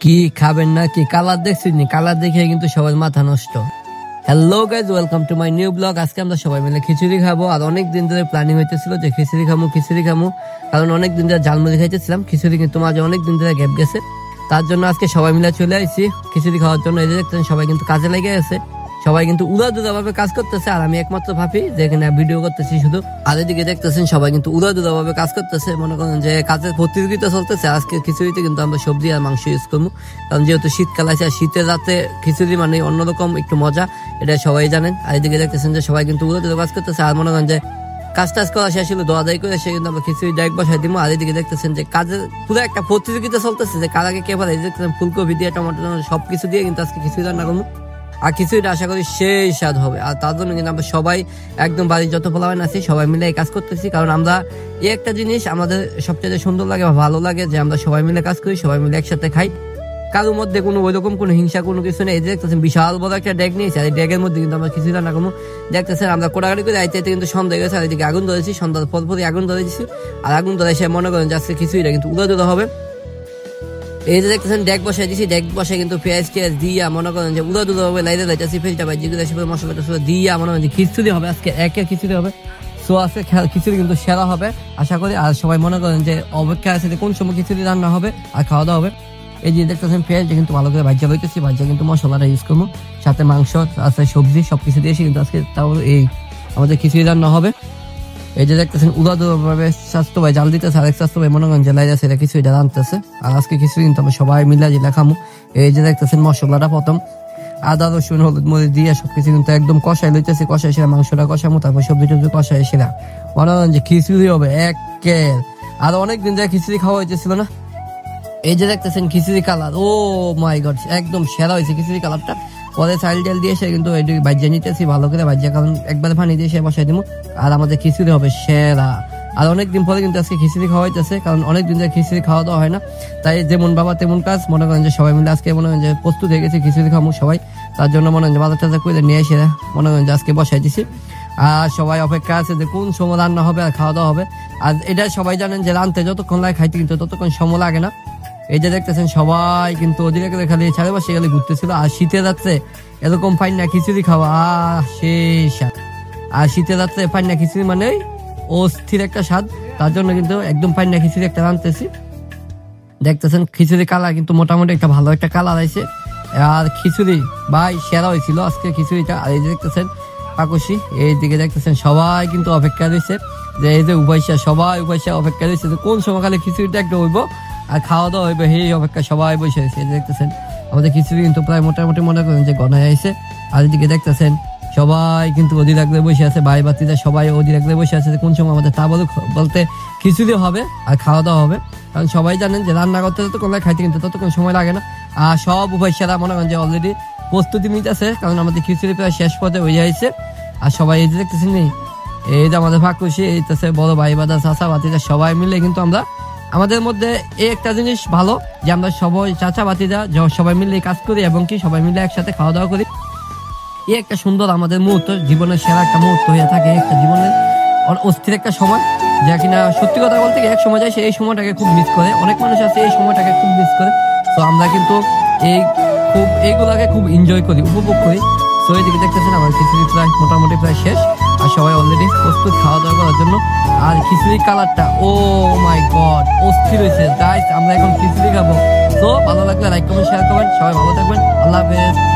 কি খাবেন না কি কালার দেখছেন? কালার দেখে কিন্তু সবার মাথা নষ্ট। Hello guys, welcome to my new blog. আজকে আমরা সবাই মিলে খিচুড়ি খাবো। আর অনেক দিন ধরে প্ল্যানিং হইতেছিল যে খিচুড়ি খামু, কারণ অনেক দিন ধরে ঝালমুড়ি খাইতেছিলাম। খিচুড়ি কিন্তু মাঝে অনেক দিন ধরে গ্যাপ গেছে, তার জন্য আজকে সবাই মিলে চলে আসছি খিচুড়ি খাওয়ার জন্য। এই যে দেখতেন সবাই কিন্তু কাজে লেগে আছে, সবাই কিন্তু উড়াদুরা ভাবে কাজ করতেছে, আর আমি একমাত্র ভাবি যে এখানে ভিডিও করতেছি শুধু। আর এদিকে দেখতেছেন সবাই কিন্তু উড়াদুরা ভাবে কাজ করতেছে, মনে করেন যে কাজের প্রতিযোগিতা চলতেছে। আজকে খিচুড়িতে কিন্তু আমরা সবজি আর মাংস ইউজ করবো, কারণ যেহেতু শীতকাল আছে, আর শীতের রাতে খিচুড়ি মানে অন্যরকম একটু মজা, এটা সবাই জানেন। আর এদিকে দেখতেছেন যে সবাই কিন্তু উড়াদুরা কাজ করতেছে, আর মনে করেন যে কাজ টাজ করা শেষ হলো, দোয়াদাই করে সে কিন্তু আমরা খিচুড়ি ডাইরেক্ট বসাই দিব। আর এদিকে দেখতেছেন যে কাজের পুরো একটা প্রতিযোগিতা চলতেছে যে কার আগে কে পারে। দেখতেছেন ফুলকপি দিয়ে, টমেটো সবকিছু দিয়ে কিন্তু আজকে খিচুড়ি রান্না করবো, আর খিচুড়িটা আশা করি সেই স্বাদ হবে। আর তার জন্য কিন্তু আমরা সবাই একদম বাড়ির যত পোলাপান আছি সবাই মিলে এই কাজ করতেছি, কারণ আমরা এই একটা জিনিস আমাদের সবচেয়ে সুন্দর লাগে বা ভালো লাগে যে আমরা সবাই মিলে কাজ করি, সবাই মিলে একসাথে খাই। কারোর মধ্যে কোনো ওইরকম কোনো হিংসা কোনো কিছু নেই। দেখতেছেন বিশাল বড় একটা ড্যাগ নিয়েছে, আর এই ড্যাগের মধ্যে কিন্তু আমরা খিচুড়ি রান্না করবো। দেখতেছেন আমরা কোটাকাটি করে আইতে কিন্তু সন্ধ্যা গেছে, আর এদিকে আগুন ধরেছি, সন্ধ্যার পরপরই আগুন ধরেছি। আর আগুন ধরে সে মনে করেন যে আজকে খিচুড়িটা কিন্তু উড়াদুরা হবে। এই যে দেখতেছেন ডেক বসাই দিছি, ডেক বসে কিন্তু পেঁয়াজ টিয়াজ দিয়া মনে করেন যে উড়াদুরা হবে, লাইতে লাইতেছি ফেলটা ভাই যেগুলো মশলাটা দিয়া মনে করেন যে খিচুড়ি হবে আজকে, একের খিচুড়ি হবে। সো আজকে খিচুড়ি কিন্তু সেরা হবে আশা করি। আর সবাই মনে করেন যে অপেক্ষা আছে যে কোন সময় খিচুড়ি রান্না হবে আর খাওয়া দাওয়া হবে। এই যে দেখতেছেন পেঁয়াজটা কিন্তু ভালো করে ভাজা হইতেছি, ভাজা কিন্তু মশলাটা ইউজ করবো, সাথে মাংস আছে, সবজি সবকিছু দিয়েছি কিন্তু আজকে তাও এই আমাদের খিচুড়ি রান্না হবে। এই যে দেখতেছেন উড়াদুরা ভাবে স্বাস্থ্য ভাই জাল দিতেছে, আরেক স্বাস্থ্য ভাই মনে করেন যে লাইতেছে, এটা খিচুড়িটা রাঁধতেছে। আর আজকে খিচুড়ি কিন্তু আমরা সবাই মিলে যে খামু। এই যে দেখতেছেন মশলাটা প্রথম আদা রসুন হলুদ মরিচ দিয়ে সবকিছু কিন্তু একদম কষাই লইতেছে, কষাই সেরা মাংসটা কষামো, তারপর সবজি টবজি কষাই সেরা মনে করেন যে খিচুড়ি হবে একের। আর অনেকদিন যায় খিচুড়ি খাওয়া হইতেছিল না। এই যে দেখতেছেন খিচুড়ি কালার, ও মাই গড, একদম সেরা হয়েছে খিচুড়ি কালারটা। পরে চাল ডাল দিয়ে সে কিন্তু ভাজিয়া নিতেছি ভালো করে ভাজিয়া, কারণ একবারে পানি দিয়ে সে বসাই দিব। আর আমাদের খিচুড়ি হবে সেরা। আর অনেকদিন পরে কিন্তু আজকে খিচুড়ি খাওয়া হইতেছে, কারণ অনেকদিন ধরে খিচুড়ি খাওয়া দাওয়া হয় না, তাই যেমন বাবা তেমন কাজ। মনে করেন যে সবাই মিলে আজকে মনে করেন যে প্রস্তুত হয়ে গেছে খিচুড়ি খাবো সবাই, তার জন্য মনে করেন যে বাজার টাজার করে নিয়ে এসে মনে করেন যে আজকে বসাই দিছি। আর সবাই অপেক্ষা আছে যে কোন সময় রান্না হবে আর খাওয়া দাওয়া হবে। আর এটা সবাই জানেন যে রান্নতে যতক্ষণ লাগে খাইতে কিন্তু ততক্ষণ সময় লাগে না। এই যে দেখতেছেন সবাই কিন্তু ওদিকে খালি ছাড়ে বসে গেলে ঘুরতেছিল। আর শীতের রাত্রে এরকম পান্না খিচুড়ি খাওয়া সেই স্বাদ। আর শীতের রাত্রে পান্না খিচুড়ি মানে অস্থির একটা স্বাদ, তার জন্য কিন্তু একদম পান্না খিচুড়ি একটা রাঁধতেছি। দেখতেছেন খিচুড়ি কালার কিন্তু মোটামুটি একটা ভালো একটা কালার আছে। আর খিচুড়ি ভাই সেরা হয়েছিল আজকে খিচুড়িটা। আর এই যে দেখতেছেন পাকুশি, এইদিকে দেখতেছেন সবাই কিন্তু অপেক্ষা রয়েছে যে এই যে সবাই উপাইসা অপেক্ষা রয়েছে যে কোন সময় খালি খিচুড়িটা একটা হইব আর খাওয়া দাওয়া হইবে, সেই অপেক্ষা সবাই বসে আছে। দেখতেছেন আমাদের খিচুড়ি কিন্তু প্রায় মোটামুটি মনে করেন যে গনায় আইছে। আর এদিকে দেখতেছেন সবাই কিন্তু অধীর আগ্রহে বসে আছে, ভাই বাতিরা সবাই অধীর আগ্রহে বসে আছে কোন সময় আমাদের তা বলতে খিচুড়ি হবে আর খাওয়া দাওয়া হবে। কারণ সবাই জানেন যে রান্না করতে যতক্ষণ লাগে খাইতে কিন্তু ততক্ষণ সময় লাগে না। আর সব উপাইসারা মনে করেন যে অলরেডি প্রস্তুতি নিতেছে, কারণ আমাদের খিচুড়ি প্রায় শেষ পথে হয়ে যাইছে। আর সবাই এই যে দেখতেছেন এই যে আমাদের ফাঁকুশি এইতেছে, বড় ভাই বাদা চাচা বাতিরা সবাই মিলে কিন্তু আমরা আমাদের মধ্যে এই একটা জিনিস ভালো যে আমরা সবাই চাচা বাতিরা সবাই মিলে কাজ করি এবং কি সবাই মিলে একসাথে খাওয়া দাওয়া করি। এই একটা সুন্দর আমাদের মুহূর্ত, জীবনের সেরা একটা মুহূর্ত হয়ে থাকে, একটা জীবনের অস্থির একটা সময়, যা কিনা সত্যি কথা বলতে এক সময় যায় সেই সময়টাকে খুব মিস করে। অনেক মানুষ আছে এই সময়টাকে খুব মিস করে। তো আমরা কিন্তু এইগুলাকে খুব এনজয় করি, উপভোগ করি। তো এইদিকে দেখতেছেন আমার খিচুড়ি প্রায় মোটামুটি প্রায় শেষ, আর সবাই অলরেডি প্রস্তুত খাওয়া দাওয়া করার জন্য। আর খিচুড়ির কালারটা ও মাই গড অস্থির হয়েছে। গাইস আমরা এখন খিচুড়ি খাবো। তো ভালো লাগলে লাইক কমেন্ট শেয়ার করবেন, সবাই ভালো থাকবেন, আল্লাহ হাফেজ।